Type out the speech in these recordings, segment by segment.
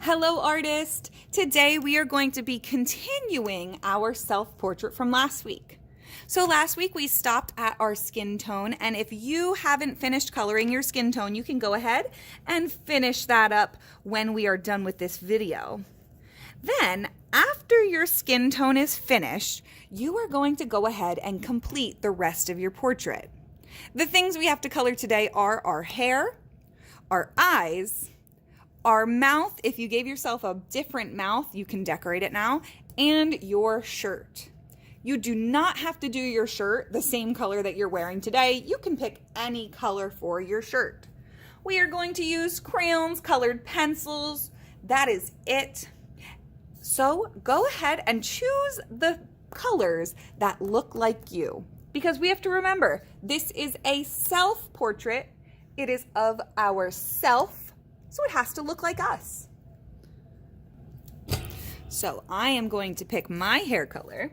Hello, artist! Today we are going to be continuing our self-portrait from last week. So last week we stopped at our skin tone, and if you haven't finished coloring your skin tone, you can go ahead and finish that up when we are done with this video. Then, after your skin tone is finished, you are going to go ahead and complete the rest of your portrait. The things we have to color today are our hair, our eyes, our mouth. If you gave yourself a different mouth, you can decorate it now, and your shirt. You do not have to do your shirt the same color that you're wearing today. You can pick any color for your shirt. We are going to use crayons, colored pencils. That is it. So go ahead and choose the colors that look like you, because we have to remember, this is a self-portrait. It is of ourself. So it has to look like us. So I am going to pick my hair color.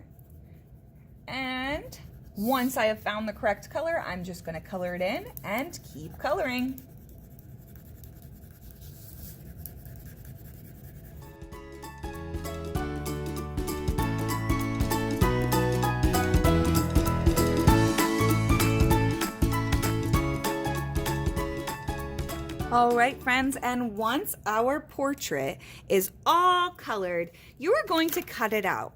And once I have found the correct color, I'm just going to color it in and keep coloring. All right, friends, and once our portrait is all colored, you are going to cut it out.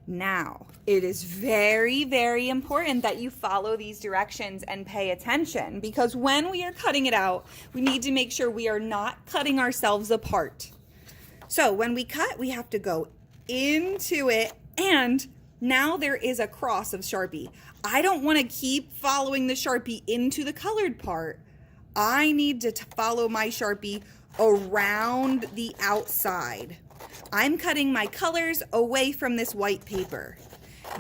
Now, it is very, very important that you follow these directions and pay attention, because when we are cutting it out, we need to make sure we are not cutting ourselves apart. So when we cut, we have to go into it, and now there is a cross of Sharpie. I don't want to keep following the Sharpie into the colored part. I need to follow my Sharpie around the outside. I'm cutting my colors away from this white paper.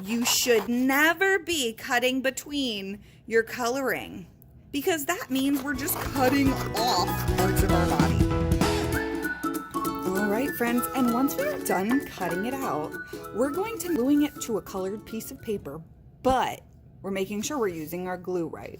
You should never be cutting between your coloring, because that means we're just cutting off parts of our body. All right, friends, and once we are done cutting it out, we're going to gluing it to a colored piece of paper, but we're making sure we're using our glue right.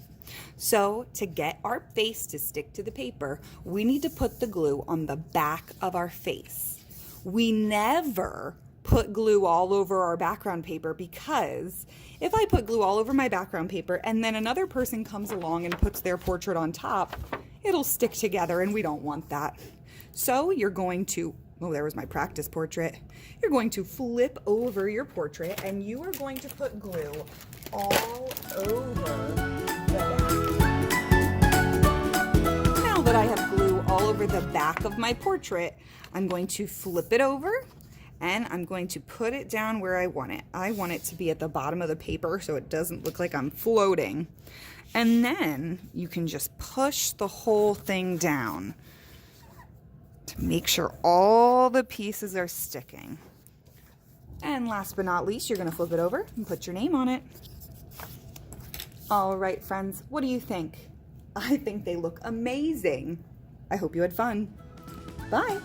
So to get our face to stick to the paper, we need to put the glue on the back of our face. We never put glue all over our background paper, because if I put glue all over my background paper and then another person comes along and puts their portrait on top, it'll stick together, and we don't want that. So you're going to, oh, there was my practice portrait. You're going to flip over your portrait, and you are going to put glue all over the back. Now that I have glue all over the back of my portrait, I'm going to flip it over, and I'm going to put it down where I want it. I want it to be at the bottom of the paper so it doesn't look like I'm floating. And then you can just push the whole thing down to make sure all the pieces are sticking. And last but not least, you're going to flip it over and put your name on it. All right, friends, what do you think? I think they look amazing. I hope you had fun. Bye.